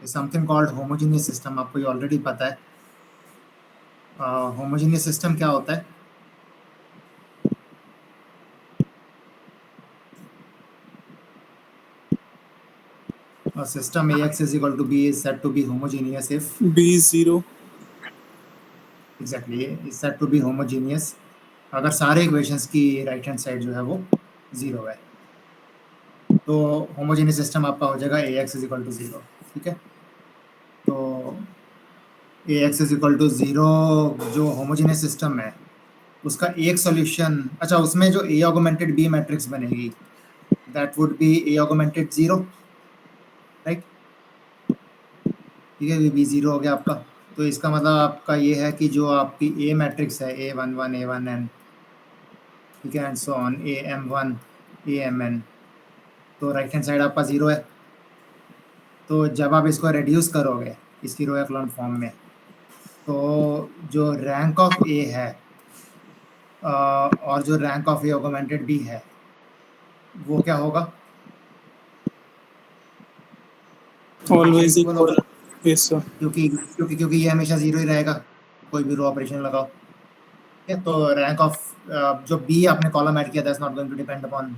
Something called homogeneous system, आपको ये already पता है। होमोजीनियस सिस्टम क्या होता है? A system AX is equal to B is said to be homogeneous if B is 0. exactly is said to be homogeneous अगर सारे equations की राइट हैंड साइड जो है वो जीरो है, तो होमोजेनियस सिस्टम आपका हो जाएगा AX is equal to 0। ठीक है, तो AX is equal to 0 जो होमोजेनियस सिस्टम है उसका एक सॉल्यूशन, अच्छा उसमें जो A ऑगमेंटेड B मैट्रिक्स बनेगी that would be A augmented 0, right. ठीक है, ये B 0 हो गया आपका। तो इसका मतलब आपका ये है कि जो आपकी A मैट्रिक्स है A11 A1n, ठीक है, and so on AM1 AMN, तो राइट हैंड साइड आपका 0 है। तो जब आप इसको रिड्यूस करोगे इसकी रो एक्लॉन फॉर्म में, तो जो रैंक ऑफ A है और जो rank of A augmented B है वो क्या होगा? Always इक्वल होगा, equal. Yes, sir. क्योंकि ये हमेशा 0 ही रहेगा कोई भी रो ऑपरेशन लगाओ। ठीक है, तो रैंक ऑफ जो B आपने कॉलम ऐड किया that's not going to depend upon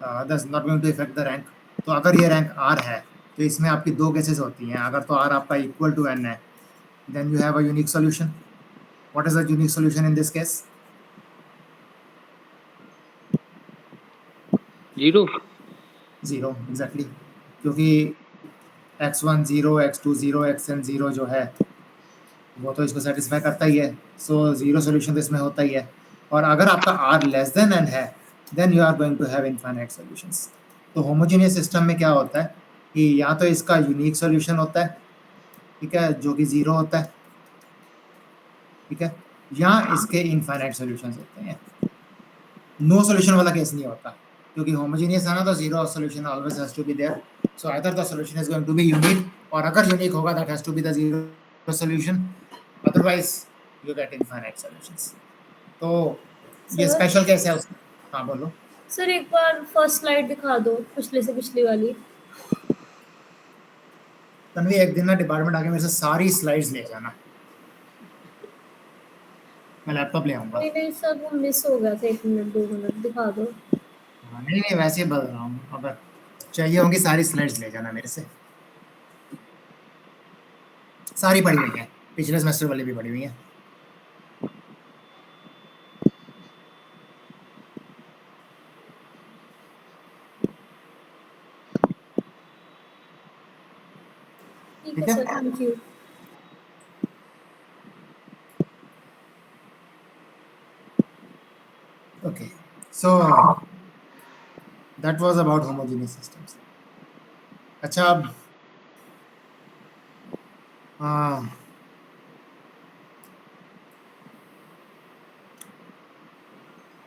that's not going to affect the rank. तो अगर ये रैंक R है तो इसमें आपकी दो केसेस होती हैं। अगर तो R आपका इक्वल टू n है then you have a unique solution. What is the unique solution in this case? 0 exactly, क्योंकि x1 0 x2 0 xn 0 जो है वो तो इसको सेटिस्फाई करता ही है, सो जीरो सॉल्यूशन तो इसमें होता ही है। और अगर आपका R लेस देन n है then you are going to have infinite solutions. तो होमोजेनियस सिस्टम में क्या होता है कि या तो इसका यूनिक सॉल्यूशन होता है, ठीक है, जो कि 0 होता है, ठीक है, या इसके इनफाइनाइट सॉल्यूशंस होते हैं। नो सॉल्यूशन वाला केस नहीं होता, क्योंकि होमोजेनियस है ना, तो zero solution always has to be there. So either the solution is going to be unique, और अगर यूनिक होगा that has to be the zero solution, otherwise you get infinite solutions. तो ये सर? स्पेशल केस है उसका। हाँ बोलो sir एक बार फर्स्ट स्लाइड दिखा दो, पिछले से पिछली वाली। तन्वी, एक दिन ना डिपार्टमेंट आके मेरे से सारी स्लाइड्स ले जाना, मैं लैपटॉप ले आऊंगा। नहीं नहीं सर, वो मिस हो गया था, 1 मिनट 2 मिनट दिखा दो। नहीं नहीं, वैसे ही बता रहा हूँ, अगर चाहिए होंगी सारी स्लाइड्स ले जाना मेरे से। सारी पड़ी हुई है, पिछले सेमेस्टर वाली भी पड़ी हुई है। ठीक है sir, thank you. Okay, so that was about homogeneous systems. अच्छा, अब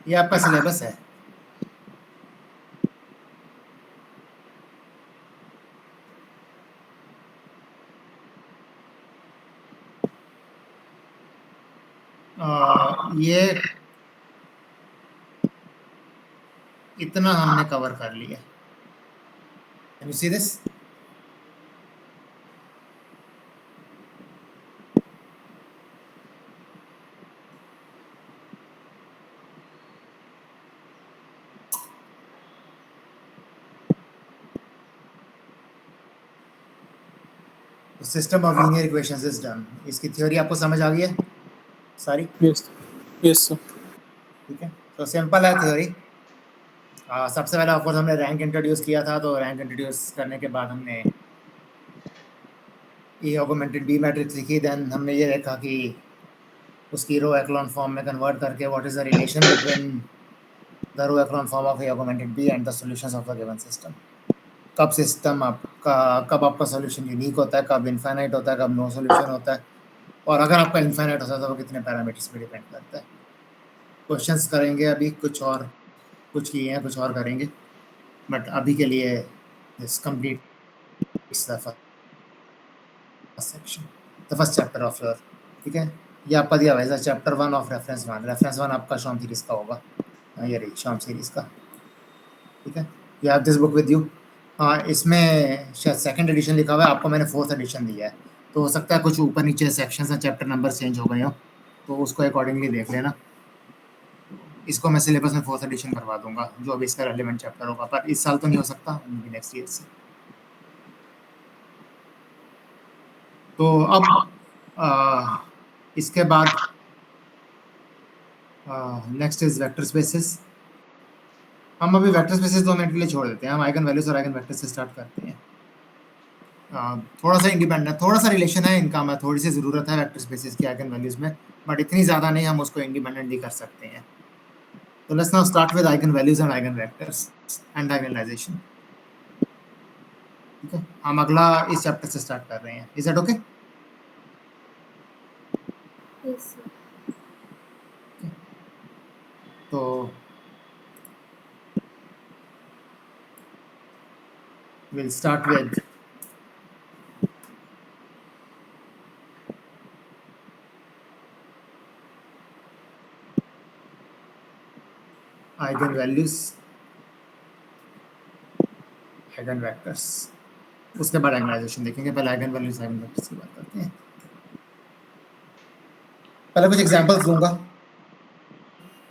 ये आपका सिलेबस है। ये इतना हमने कवर कर लिया। Can you see this? System of linear equations is done. इसकी थ्योरी आपको समझ आ गई है सारी? Yes. Yes, sir. ठीक है, तो सिंपल है थ्योरी। सबसे पहले ऑफकोर्स हमने रैंक इंट्रोड्यूस किया था, तो रैंक इंट्रोड्यूस करने के बाद हमने ए ऑगमेंटेड बी मैट्रिक्स लिखी। देन हमने ये देखा कि उसकी रो एक्लॉन फॉर्म में कन्वर्ट करके what is the relation between the row echelon form of A augmented B and the solutions of the given system. कब सिस्टम आपका, कब आपका सॉल्यूशन यूनिक होता है, कब इनफाइनाइट होता है, कब नो सॉल्यूशन होता है, और अगर आपका इनफाइनाइट होता है तो वो कितने पैरामीटर्स पे डिपेंड करता है। क्वेश्चंस करेंगे अभी, कुछ और कुछ किए हैं, कुछ और करेंगे, बट अभी के लिए this completes the first section, the first chapter of your. ठीक है, ये आपका दिया हुआ है चैप्टर 1 ऑफ रेफरेंस 1। रेफरेंस 1 आपका शॉम सीरीज का होगा, ये रही शॉम सीरीज का। ठीक है, you have this book with you. हाँ, इसमें शायद सेकंड एडिशन लिखा हुआ है, आपको मैंने फोर्थ एडिशन दिया है, तो हो सकता है कुछ ऊपर नीचे सेक्शंस या चैप्टर नंबर चेंज हो गए हो, तो उसको अकॉर्डिंगली देख लेना। इसको मैं सिलेबस में फोर्थ एडिशन करवा दूंगा, जो अभी इसका रेलिवेंट चैप्टर होगा, पर इस साल तो नहीं हो सकता, नेक्स्ट ईयर से। तो अब इसके बाद नेक्स्ट इज वेक्टर स्पेसेस। हम अभी वेक्टर स्पेसेस 2 मिनट के लिए छोड़ देते हैं, हम आइगन वैल्यूज और आइगन वेक्टर से स्टार्ट करते हैं। थोड़ा सा इंडिपेंडेंट, थोड़ा सा रिलेशन है इनका, मैं थोड़ी सी ज़रूरत है वेक्टर स्पेसेस की आइगन वैल्यूज में, बट इतनी ज़्यादा नहीं, हम उसको इंडिपेंडेंटली कर सकते हैं। तो let's now start with eigenvalues and eigenvectors and diagonalization. ठीक है, हम अगला इस चैप्टर से स्टार्ट कर रहे हैं। Is that okay? Yes, sir. तो we'll start with eigen values, eigen vectors, उसके बाद डायगोनलाइजेशन देखेंगे। पहले आइगन वैल्यूज आइगन वेक्टर्स की बात करते हैं। पहले कुछ एग्जांपल्स दूंगा,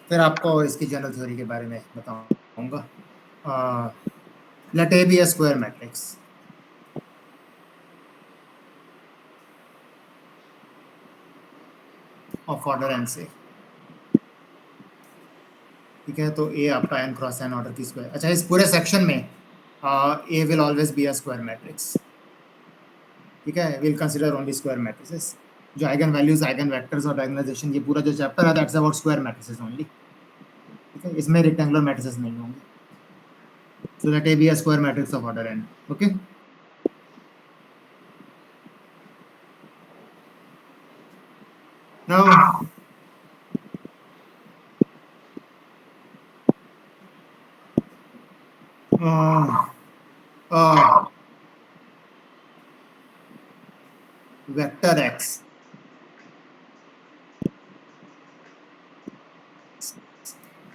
फिर आपको इसकी जनरल थ्योरी के बारे में बताऊंगा। Let A be a square matrix of order n से। ठीक है, तो ए आपका n क्रॉस n ऑर्डर की स्क्वायर। अच्छा, इस पूरे सेक्शन में A will always be a square matrix. ठीक है, will consider only square matrices. जो आइगन वैल्यूज, आइगन वेक्टर्स और डायगोनलाइजेशन, ये पूरा जो चैप्टर है that's about square matrices only. ठीक है, इसमें रेक्टेंगुलर मैट्रिसेस नहीं होंगे। So let A be a square matrix of order n. Okay. Now, vector x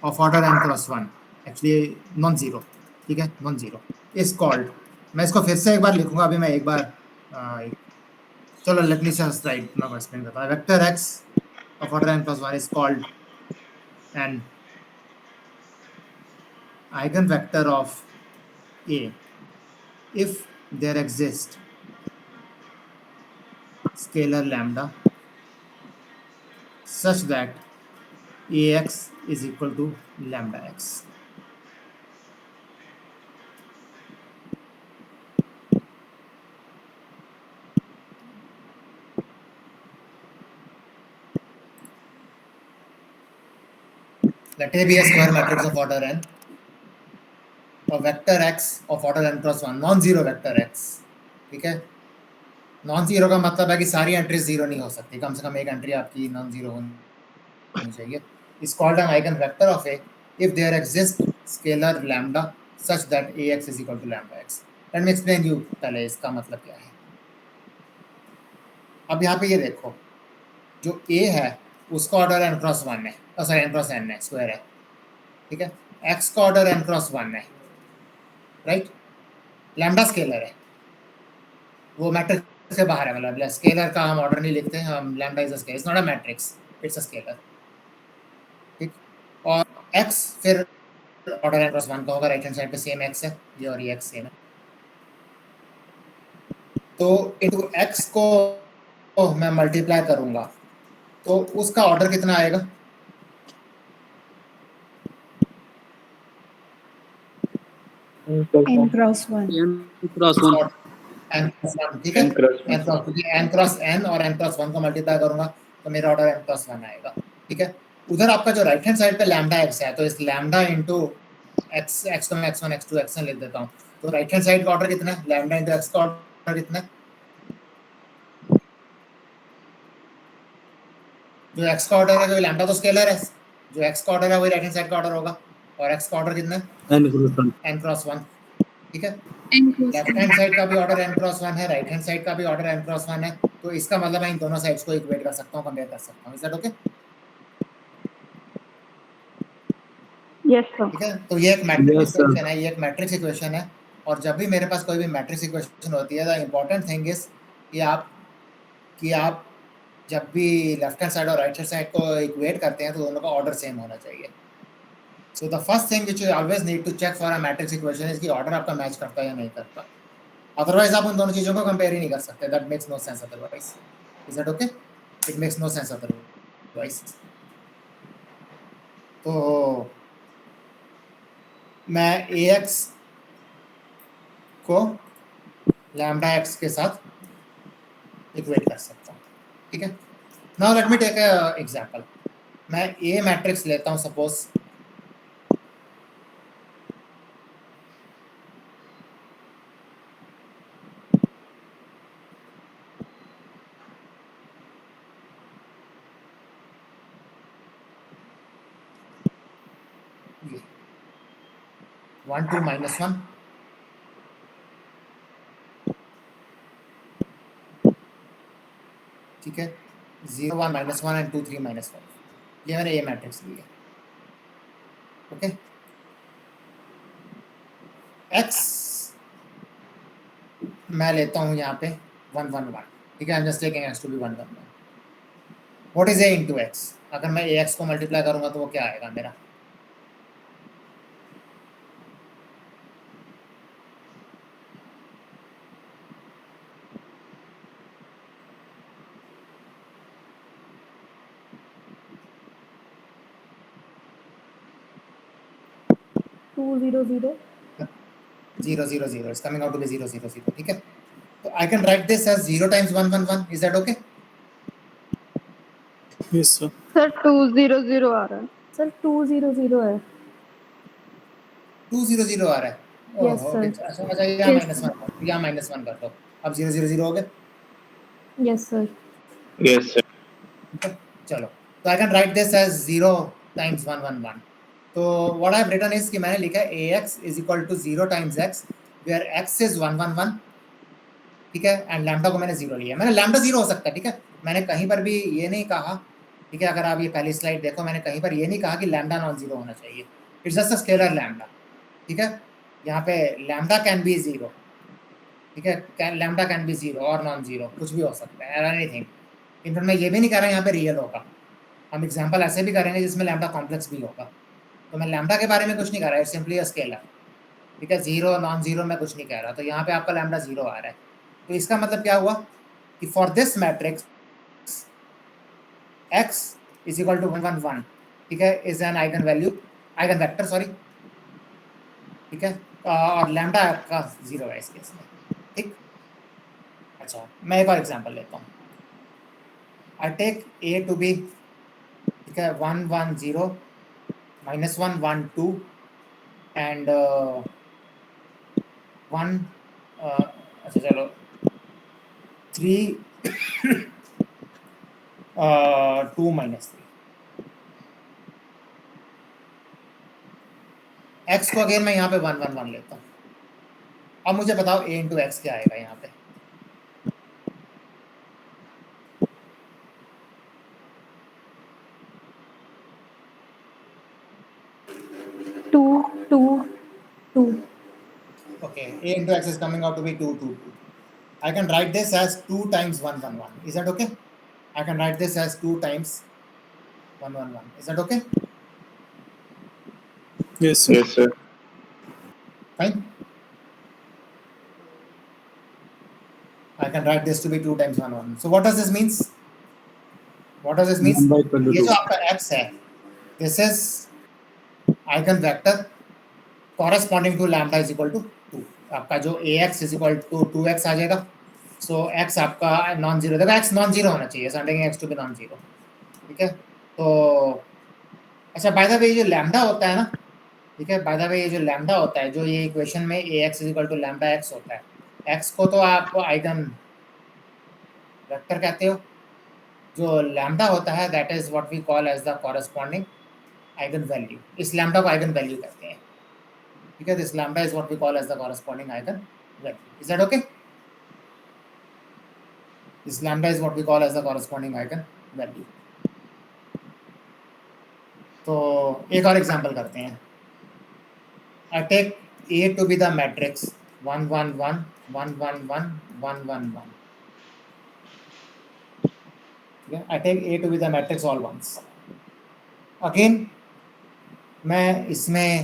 of order n cross 1, actually non zero, ठीक है, non zero is called, मैं इसको फिर से एक बार लिखूंगा, अभी मैं एक बार चलो लेट मी जस्ट राइट, मैं एक्सप्लेन करता हूं। Vector x of order n plus 1 is called an eigenvector of A if there exists scalar lambda such that ax is equal to lambda x. Let A be a square matrix of order n, or vector x of order n cross 1, non-zero vector x. ठीक है, non zero का मतलब है कि सारी entries zero नहीं हो सकती, कम से कम एक एंट्री आपकी नॉन जीरो होनी चाहिए। Is called an eigen vector of A if there exist scalar lambda such that ax is equal to lambda x. Let me explain you पहले इसका मतलब क्या है। अब यहाँ पे ये देखो, जो a है उसका ऑर्डर n क्रॉस 1 है, सॉरी n क्रॉस n है, स्क्वायर है। ठीक है, x का ऑर्डर n क्रॉस 1 है, राइट। लैम्डा स्केलर है, वो मैट्रिक्स से बाहर है, मतलब स्केलर का हम ऑर्डर नहीं लिखते हैं, हम lambda is a scalar, it's not a matrix, it's a scalar. ठीक, और x फिर ऑर्डर n क्रॉस 1 का होगा, राइट हैंड साइड पे सेम x है, ये और ये x सेम है, तो इनटू x को मैं मल्टीप्लाई करूंगा तो उसका ऑर्डर कितना आएगा? n cross 1. n क्रॉस 1, ठीक है, n क्रॉस n और n क्रॉस 1 को मल्टीप्लाई करूंगा तो मेरा ऑर्डर n क्रॉस 1 आएगा। ठीक है, उधर आपका जो राइट हैंड साइड पे लैम्डा x है, तो इस लैम्डा इनटू x को मैं x1 x2 xn लिख देता हूं, तो राइट हैंड साइड का ऑर्डर कितना है? लैम्डा इनटू x का ऑर्डर कितना है? जो x का ऑर्डर है, जो लैम्डा तो स्केलर है, जो x का ऑर्डर है वही राइट हैंड साइड का ऑर्डर होगा, और x का ऑर्डर कितना है? n cross 1। ठीक है, लेफ्ट हैंड साइड का भी ऑर्डर n क्रॉस 1 है, राइट हैंड साइड का भी ऑर्डर n क्रॉस 1 है, तो इसका मतलब मैं इन दोनों साइड्स को इक्वेट कर सकता हूं, कंपेयर कर सकता हूं। Is that okay? Yes, sir. ठीक है, तो ये एक मैट्रिक्स इक्वेशन है, ये एक मैट्रिक्स इक्वेशन है, और जब भी मेरे पास कोई भी मैट्रिक्स इक्वेशन होती है, द इम्पॉर्टेंट थिंग इज कि आप जब भी लेफ्ट हैंड साइड और राइट हैंड साइड को इक्वेट करते हैं तो दोनों का ऑर्डर सेम होना चाहिए. So the first thing which you always need to check for a matrix equation is कि ऑर्डर आपका मैच करता है या नहीं करता. अदरवाइज आप उन दोनों चीज़ों को कंपेयर ही नहीं कर सकते. That makes no sense otherwise. Is that okay? It makes no sense otherwise. तो मैं ax को लैम्डा x के साथ इक्वेट कर सकता हूँ. ठीक है. Now let me take a example. मैं ए मैट्रिक्स लेता हूँ सपोज. ये 1 2 -1 ठीक है. 0 1 -1 एंड 2 3 -1. ये मैंने ए मैट्रिक्स ली है. ओके. x मैं लेता हूँ यहाँ पे 1 1 1. ठीक है. I am just taking x to be 1 1 1. What is a into x? अगर मैं ax को मल्टीप्लाई करूंगा तो वो क्या आएगा मेरा? Two zero zero 0 0 0. It's coming out to be 0 0 0. ठीक है. तो I can write this as 0 times 1 1 1. Is that okay? Yes, sir. Sir 200 आ रहा है. सर 200 है. 2 0 0 आ रहा है. Yes, ओह, sir. okay. अच्छा अच्छा. यहाँ Yes. -1 यहाँ -1 कर दो. अब 0 0 0 हो गए. Yes, sir. Yes, sir. ठीक है. चलो. तो I can write this as 0 times 1 1 1. तो what I've written is कि मैंने लिखा है ax is equal to 0 times x where x is 1 1 1. ठीक है. एंड लैम्डा को मैंने 0 लिया. मैंने लैम्डा 0 हो सकता है. ठीक है. मैंने कहीं पर भी ये नहीं कहा. ठीक है. अगर आप ये पहली स्लाइड देखो, मैंने कहीं पर ये नहीं कहा कि लैम्डा नॉन जीरो होना चाहिए. It's just a scalar lambda. ठीक है. यहाँ पे लैम्डा कैन बी 0. ठीक है. लैम्डा कैन बी 0 और नॉन जीरो, कुछ भी हो सकता है. एनीथिंग. इनफैक्ट मैं ये भी नहीं कह रहा यहाँ पे रियल होगा. हम एग्जाम्पल ऐसे भी करेंगे जिसमें लैम्डा कॉम्प्लेक्स भी होगा. तो मैं लैम्डा के बारे में कुछ नहीं कह रहा. It's simply a scalar. ठीक है. 0 नॉन जीरो मैं कुछ नहीं कह रहा. तो यहाँ पे आपका लैम्डा 0 आ रहा है. तो इसका मतलब क्या हुआ कि for this matrix x is equal to 1 1 1. ठीक है. Is an eigen value, eigen vector, sorry. ठीक है. और लैम्डा आपका 0 है इस केस में. ठीक. अच्छा, मैं एक और एग्जांपल लेता हूँ. I take a to be, ठीक है, 1 1 0 -1 1 2 एंड 1 अच्छा चलो 3 2 -3. x को अगेन मैं यहाँ पे 1 1 1 लेता हूँ. अब मुझे बताओ a इंटू एक्स क्या आएगा यहाँ पे. To. Okay, a into x is coming out to be 2 2 2. I can write this as 2 times 1 1 1. Is that okay? I can write this as 2 times 1 1 1. Is that okay? Yes, sir. Yes, sir. Fine. I can write this to be 2 times 1 1. So what does this means? What does this means? ये जो आपका x है, this is eigen vector corresponding to lambda is equal to 2. आपका जो ax is equal to 2x आ जाएगा. So x आपका non zero. देखो x non zero होना चाहिए. समझेंगे x to be non zero. ठीक है. तो अच्छा, बाय द वे ये जो लैम्डा होता है ना, ठीक है, बाय द वे ये जो लैम्डा होता है, जो ये इक्वेशन में ax is equal to lambda x होता है, x को तो आप आइगन वेक्टर कहते हो. जो लैम्डा होता है that is what we call as the corresponding eigen value. इस लैम्डा को आइगन वैल्यू कहते हैं. ठीक है. This lambda is what we call as the corresponding eigen value. Is that okay? This lambda is what we call as the corresponding eigen value. तो एक और example करते हैं. I take a to be the matrix 1 1 1 1 1 1 1 1 1. Okay, I take A to be the matrix all ones. Again मैं इसमें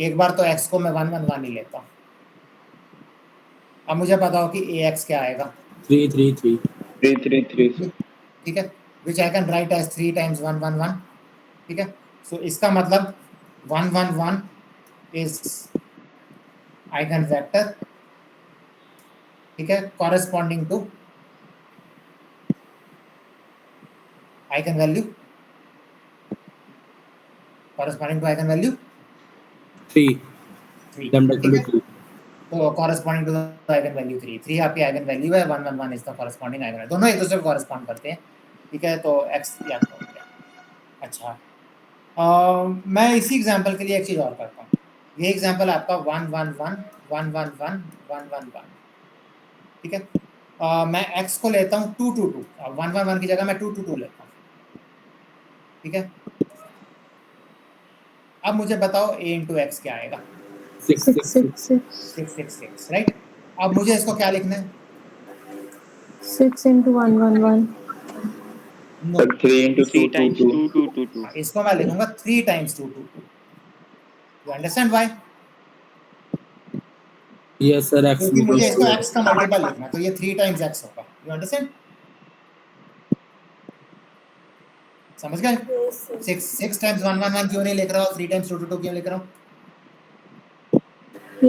एक बार तो x को मैं 1 1 1 ही लेता हूँ. अब मुझे पता हो कि ax क्या आएगा. 3 3 3 3 3 3. ठीक है, which I can write as 3 times 1 1 1. ठीक है, so इसका मतलब 1 1 1 is eigen vector. ठीक है, corresponding to eigen value. Corresponding to eigen value 3 3. lambda ठीक है, equal to 3. तो corresponding to the eigen value 3. 3 आपकी eigen value है, 1 1 1 is the corresponding eigen value. दोनों एक दूसरे को correspond करते हैं. ठीक है, तो x याद हो गया. अच्छा, मैं इसी एग्जांपल के लिए एक चीज और करता हूँ. ये एग्जांपल आपका 1 1 1 1 1 1 1 1 1. ठीक है, मैं x को लेता हूँ 2 2 2. 1 1 1 की जगह मैं 2 2 2 लेता हूँ. ठीक है, अब मुझे बताओ a into x क्या आएगा. 6 6 6 6 6 6, राइट. अब मुझे इसको क्या लिखना है. 6 into 1 1 1. No, 3 into 3 2 2 times 2. 2 2 2 2. इसको मैं लिखूंगा 3 times 2 2 2. You understand why? yes sir x क्योंकि मुझे equals इसको to x का मल्टीपल लिखना है, तो ये 3 times x होगा. You understand? समझ गए. Yes, sir. 6 times 1 1 1 क्यों नहीं लिख रहा हूँ, 3 times 2 2 2 क्यों लिख रहा हूँ.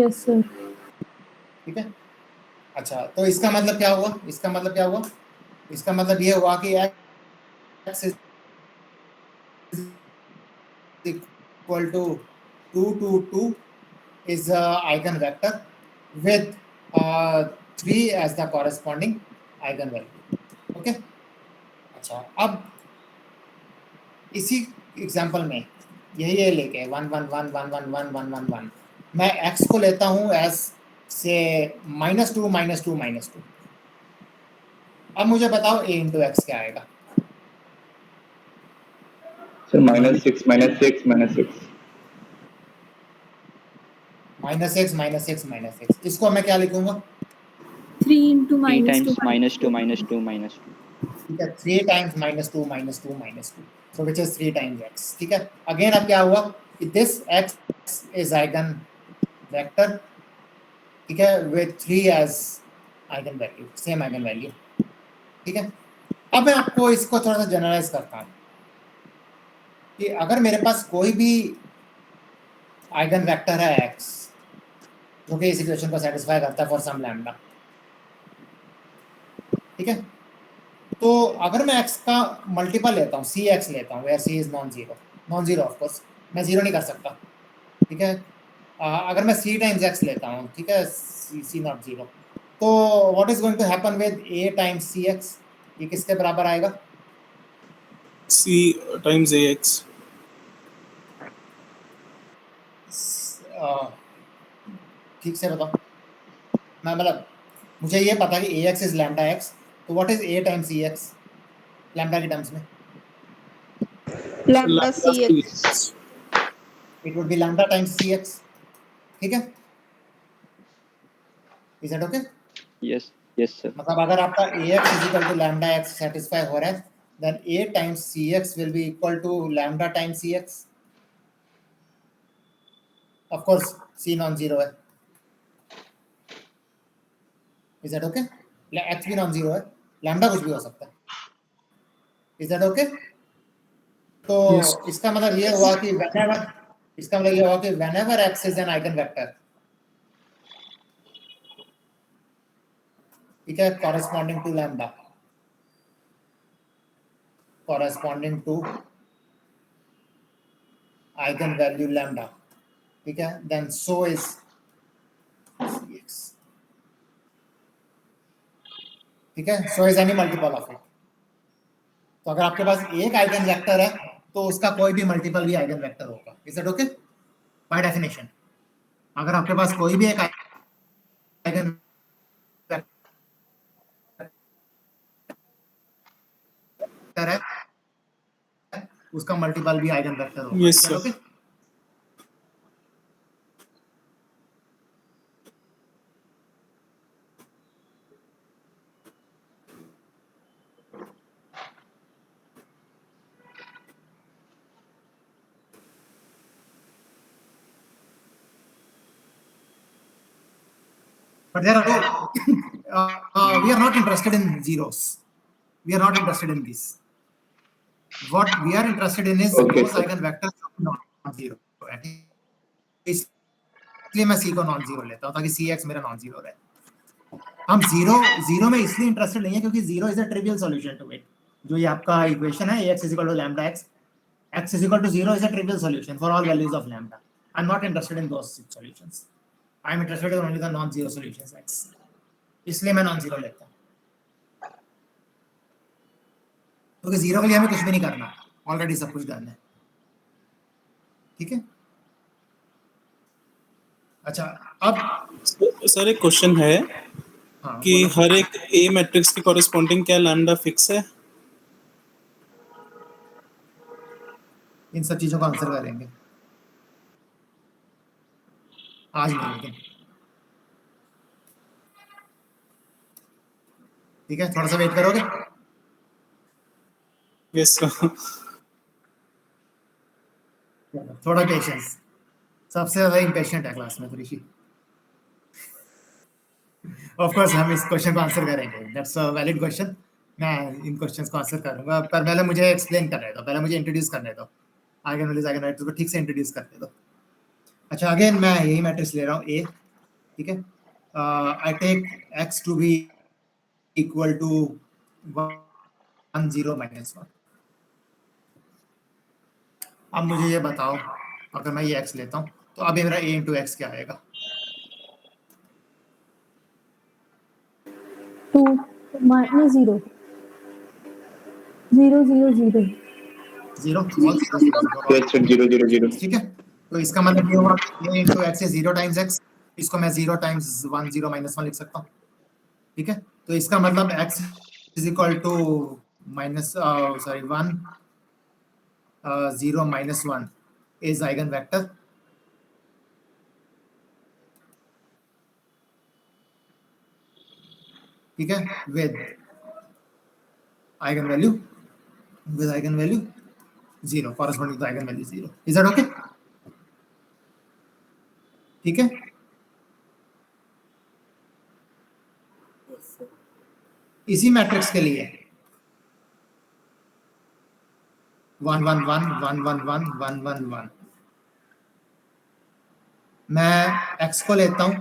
Yes, sir. ठीक है, अच्छा, तो इसका मतलब क्या हुआ. इसका मतलब क्या हुआ, इसका मतलब ये हुआ कि x is equal to 2 2 2 is a eigenvector with 3 as the corresponding eigenvalue. Okay, अच्छा, अब इसी एग्जांपल में यही लेके 1 1 1 1 1 1 1 1 1 मैं x को लेता हूँ एज से -2 -2 -2. अब मुझे बताओ a into x क्या आएगा. Sir, -6 -6 -6. -6 -6 -6. इसको मैं क्या लिखूंगा. 3 into 3 minus times 2 minus 2 minus 2 minus 2. ठीक है, 3 times -2 -2 -2, so which is 3 times x. ठीक है, अगेन अब क्या हुआ कि this x is eigen vector. ठीक है, with 3 as eigen value, same eigen value. ठीक है, अब मैं आपको इसको थोड़ा सा जनरलाइज करता हूँ कि अगर मेरे पास कोई भी आइगन वेक्टर है x जो कि इस इक्वेशन को सेटिस्फाई करता है फॉर सम लैम्डा. ठीक है, तो अगर मैं x का मल्टीपल लेता हूँ, cx लेता हूँ, where c is non zero of course, मैं जीरो नहीं कर सकता. ठीक है, अगर मैं c टाइम्स x लेता हूँ, ठीक है, c नॉट जीरो, तो what is going to happen with a times cx. ये किसके बराबर आएगा. c times ax. ठीक से बताओ. मैं मतलब मुझे ये पता है कि ax इज लैम्डा x, तो what is a times cx lambda के टर्म्स में. lambda cx. It would be lambda times cx. ठीक है, is that okay. Yes, yes sir. मतलब अगर आपका ax is equal to lambda x satisfy हो रहा है, then a times cx will be equal to lambda times cx. Of course c non zero है. Is that okay. x भी non zero है, lambda कुछ भी हो सकता है. Is that okay. तो Yes. इसका मतलब ये हुआ कि whenever, इसका मतलब ये हुआ कि whenever x is an eigen vector, ठीक है, corresponding to lambda, corresponding to eigen value lambda, ठीक है, then so is cx. ठीक है, so is any multiple of it. तो अगर आपके पास एक आइगन वेक्टर है तो उसका कोई भी मल्टीपल भी आइगन वेक्टर होगा. Is that okay. By definition अगर आपके पास कोई भी एक आइगन वेक्टर है उसका मल्टीपल भी आइगन वेक्टर होगा. Yes, Is that sir. okay? but there are no we are not interested in zeros. We are not interested in this. What we are interested in is Okay, those sir. eigenvectors non-zero. इसलिए मैं c को non zero लेता हूँ ताकि cx मेरा non zero रहे. हम zero में इसलिए इंटरेस्टेड नहीं है क्योंकि zero is a trivial solution to it. जो ये आपका इक्वेशन है ax is equal to lambda x, x is equal to 0 is a trivial solution for all values of lambda. I'm not interested in those solutions. I'm interested in only the non-zero solutions x. इसलिए मैं non zero लेता हूँ क्योंकि zero के लिए हमें कुछ भी नहीं करना, ऑलरेडी सब कुछ डन है. ठीक है. अच्छा अब सर एक क्वेश्चन है हाँ कि हर एक ए मैट्रिक्स के कॉरेस्पॉन्डिंग क्या लैम्डा फिक्स है? इन सब चीजों का आंसर करेंगे आज नहीं, लेकिन ठीक है, थोड़ा सा वेट करोगे. Yes sir. थोड़ा पेशेंस. सबसे ज्यादा इम्पेशेंट है क्लास में तो ऋषि. ऑफ कोर्स हम इस क्वेश्चन को आंसर करेंगे. That's a valid question. मैं इन क्वेश्चंस को आंसर करूंगा, पर पहले मुझे एक्सप्लेन करने दो, पहले मुझे इंट्रोड्यूस करने दो. आइगन वैल्यूज को ठीक से इंट्रोड्यूस करने दो. अच्छा, अगेन मैं यही मैट्रिक्स ले रहा हूँ A. ठीक है. I take x to be equal to 1 0 -1. अब मुझे ये बताओ, अगर मैं ये x लेता हूँ तो अब ये मेरा a इंटू एक्स क्या आएगा? 2 minus 0 0 0 0 जीरो. Yes, sir. 0 0 0. ठीक है. तो इसका मतलब ये हुआ a इंटू एक्स है 0 टाइम्स x. इसको मैं 0 टाइम्स 1 0 -1 लिख सकता हूँ. ठीक है. तो इसका मतलब x is equal to minus 1 0 -1 is eigen vector. ठीक है. With eigen value 0 corresponding to eigen value 0. Is that okay? ठीक है. इसी मैट्रिक्स के लिए 1 1 1 1 1 1 1 1 1 मैं x को लेता हूं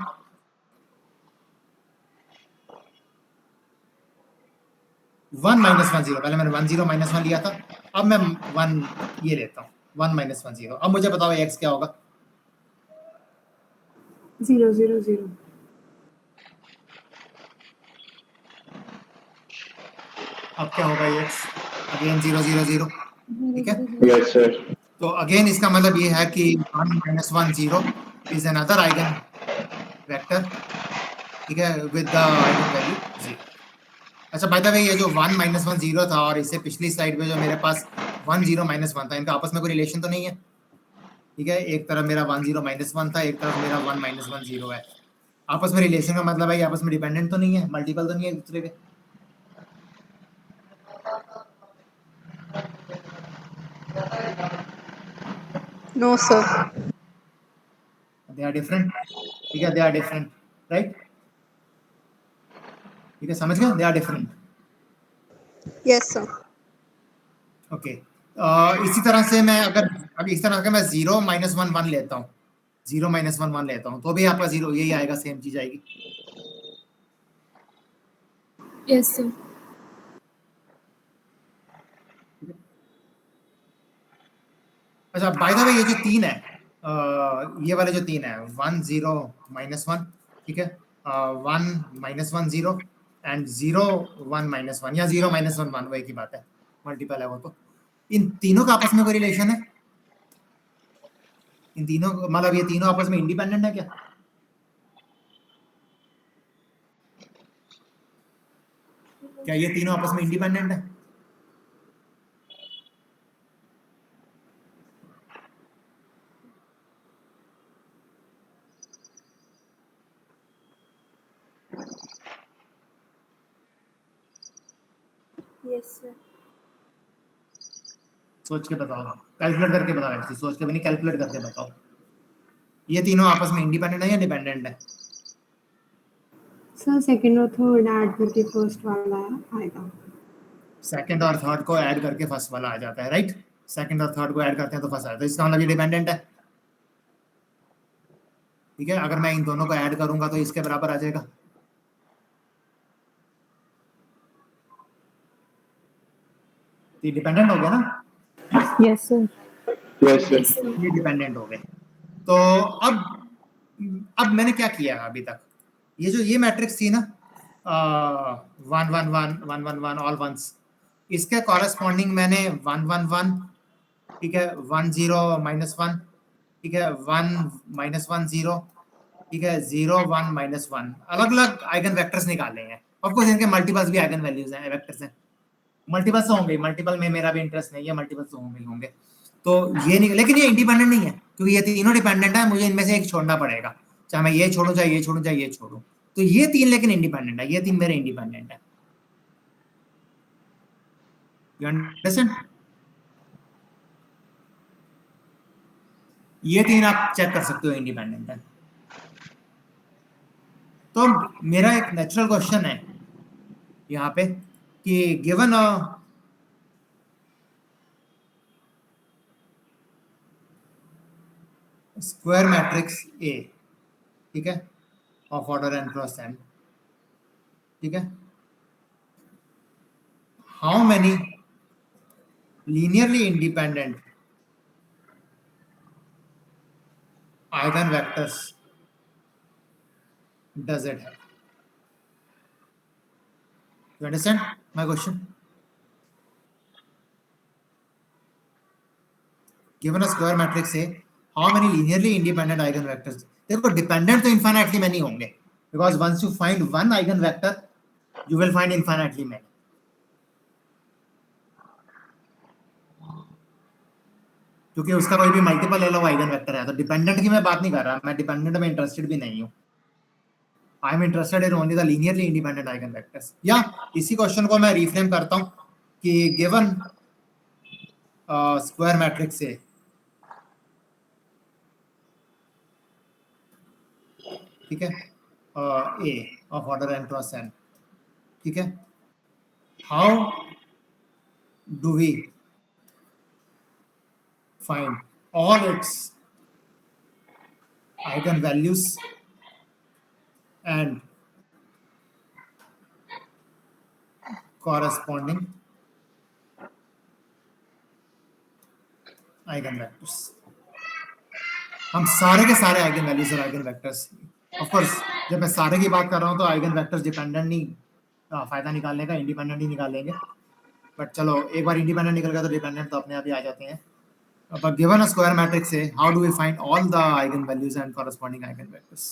1 -1 0. पहले मैंने 1 0 -1 लिया था, अब मैं 1 ये लेता हूं 1 -1 0. अब मुझे बताओ x क्या होगा? 0 0 0 अब क्या होगा ये x? अगेन 0 0 0. ठीक है. Yes, sir. तो अगेन इसका मतलब ये है कि 1 -1 0 इज अनदर आइगन वेक्टर. ठीक है. With the eigen value 0. अच्छा, बाय द वे ये जो 1 -1 0 था और इससे पिछली स्लाइड में जो मेरे पास 1 0 -1 था, इनका आपस में कोई रिलेशन तो नहीं है? ठीक है. एक तरफ मेरा 1 0 -1 था, एक तरफ मेरा 1 -1 0 है. आपस में रिलेशन का मतलब है कि आपस में डिपेंडेंट तो नहीं है, मल्टीपल तो नहीं है एक दूसरे के. No, sir. They are different. ठीक है. They are different, right? ठीक है, समझ गए? They are different. Yes, sir. Okay. इसी तरह से मैं अगर इस तरह का मैं 0 -1 1 लेता हूँ, 0 -1 1 लेता हूँ, तो भी आपका 0 यही आएगा, सेम चीज आएगी. Yes, sir. अच्छा, बाय द वे ये जो 3 है, ये वाले जो 3 है 1 0 -1. ठीक है. 1 -1 0 एंड 0 1 -1 या 0 -1 1, वही की बात है, मल्टीपल है वो. तो इन तीनों का आपस में कोई रिलेशन है? इन तीनों मतलब ये तीनों आपस में इंडिपेंडेंट है क्या? क्या ये तीनों आपस में इंडिपेंडेंट है? Yes, sir. सोच के बताओ, कैलकुलेट करके बताओ. ऐसे सोच के भी नहीं, कैलकुलेट करके बताओ. ये तीनों आपस में इंडिपेंडेंट है या डिपेंडेंट है? सर सेकंड और थर्ड ऐड करके फर्स्ट वाला आएगा। सेकंड और थर्ड को ऐड करके फर्स्ट वाला आ जाता है, राइट? सेकंड और थर्ड को ऐड करते हैं तो फर्स्ट आता है, तो इसका मतलब ये डिपेंडेंट है। ठीक है, अगर मैं इन दोनों को ऐड करूंगा तो इसके बराबर आ जाएगा। ये डिपेंडेंट हो गया ना? Yes sir. Yes, sir. ये डिपेंडेंट हो गए। तो अब मैंने क्या किया है अभी तक, ये मैट्रिक्स थी ना 1 1 1 1 1 1 ऑल वंस, इसके कॉरेस्पॉन्डिंग मैंने 1 1 1, ठीक है, 1 0 -1, ठीक है, 1 -1 0, ठीक है, 0 1 -1, अलग अलग आइगन वेक्टर्स निकाले हैं। ऑफ कोर्स इनके मल्टीपल्स भी आइगन वैल्यूज हैं, वेक्टर्स हैं, मल्टीपल्स तो होंगे, मल्टीपल में मेरा भी इंटरेस्ट नहीं है, मल्टीपल्स तो होंगे। तो ये नहीं, लेकिन ये इंडिपेंडेंट नहीं है क्योंकि ये तीनों डिपेंडेंट है, मुझे इनमें से एक छोड़ना पड़ेगा, चाहे मैं ये छोड़ूं, चाहे ये छोड़ूं, चाहे ये छोड़ूं। तो ये तीन लेकिन इंडिपेंडेंट है, ये तीन मेरे इंडिपेंडेंट है। You understand? ये तीन आप चेक कर सकते हो इंडिपेंडेंट है। तो मेरा एक नेचुरल क्वेश्चन है यहाँ पे कि गिवन स्क्वायर मैट्रिक्स ए, ठीक है, of order n cross n, ठीक है, how many linearly independent eigen vectors does it have? You understand my question? Given a square matrix A, how many linearly independent eigenvectors? देखो dependent तो infinitely many होंगे, because once you find one eigenvector, you will find infinitely many. क्योंकि उसका कोई भी multiple yellow eigenvector है, तो dependent की मैं बात नहीं कर रहा, मैं डिपेंडेंट में इंटरेस्टेड भी नहीं हूँ। I am interested in only the linearly independent eigenvectors. या इसी क्वेश्चन को मैं रिफ्रेम करता हूँ कि गिवन स्क्वायर मैट्रिक्स से, ठीक है, A of order n cross n, ठीक है, how do we find all its eigenvalues and corresponding eigenvectors? हम सारे के सारे आइगन वैल्यूज और आइगन वेक्टर्स, ऑफ कोर्स जब मैं सारे की बात कर रहा हूँ तो आइगन वेक्टर्स डिपेंडेंट नहीं, फायदा निकालने का इंडिपेंडेंट ही निकालेंगे, बट चलो एक बार इंडिपेंडेंट निकल गया तो डिपेंडेंट तो अपने आप ही आ जाते हैं। But given a square matrix A, how do we find all the eigenvalues and corresponding eigenvectors?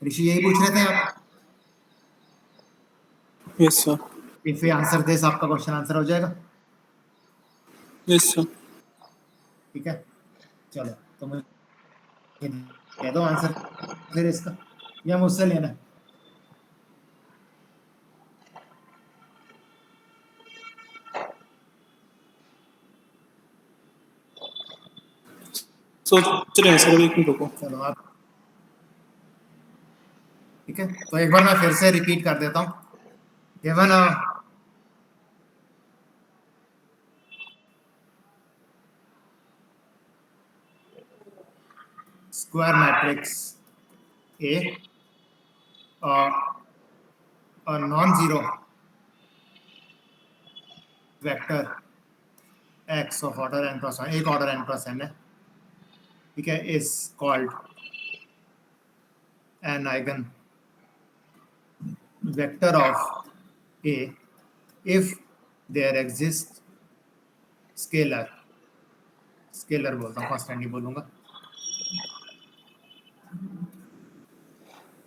ऋषि यही पूछ रहे थे आप? Yes sir. If we answer this, आपका क्वेश्चन आंसर हो जाएगा? Yes sir. ठीक है, चलो तो मुझे दे दो आंसर फिर इसका, या मुझसे लेना? सोच रहे हैं सर, एक मिनट रुको। चलो आप, ठीक है, तो एक बार मैं फिर से रिपीट कर देता हूँ। Given square matrix A, non zero vector x of order n cross n, एक ऑर्डर n क्रॉस n है, ठीक है, is called an eigen vector of A if there exist scalar, scalar बोलता हूँ, कांस्टेंट नहीं बोलूंगा,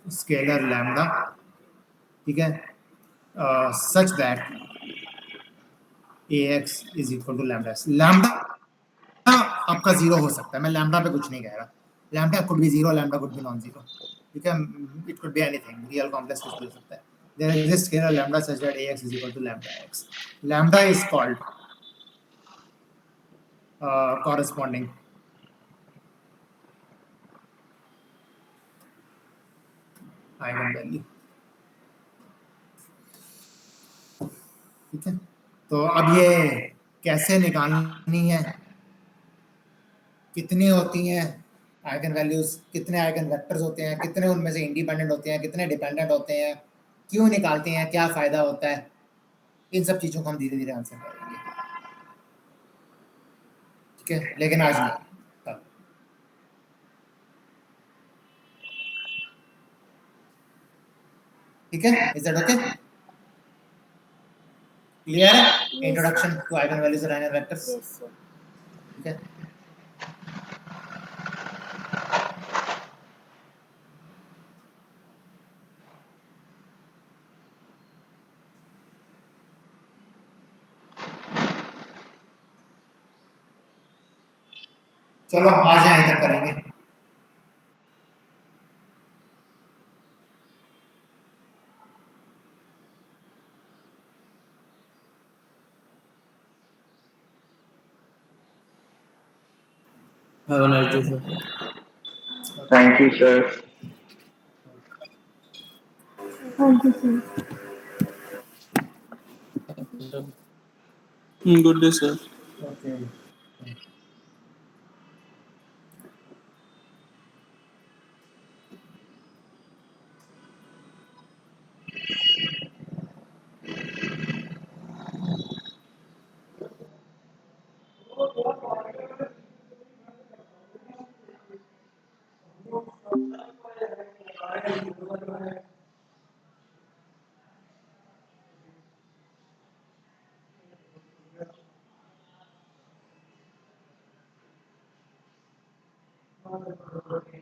स्केलर लैम्डा, ठीक है, such that ax is equal to lambda. Lambda आपका जीरो हो सकता है, मैं लैम्डा पे कुछ नहीं कह रहा, lambda could be zero, lambda could be non zero, ठीक है, it could be anything, real complex कुछ भी हो सकता है। There exist scalar lambda such that ax is equal to lambda x, lambda is called corresponding eigen value. ठीक है, तो अब ये कैसे निकालनी है, कितनी होती हैं आइगन वैल्यूज, कितने आइगन वेक्टर्स होते हैं, कितने उनमें से इंडिपेंडेंट होते हैं, कितने डिपेंडेंट होते हैं, क्यों निकालते हैं, क्या फायदा होता है, इन सब चीजों को हम धीरे धीरे आंसर करेंगे। ठीक है, लेकिन आज नहीं, कल। ठीक है, इज दैट ओके? क्लियर है? इंट्रोडक्शन टू आइगन वैल्यूज और आइगन वेक्टर्स। Yes, sir. ठीक है, चलो आ जाए, इधर करेंगे। Have a nice day, sir. Thank you, sir. Thank you, sir. Good day, sir. Okay,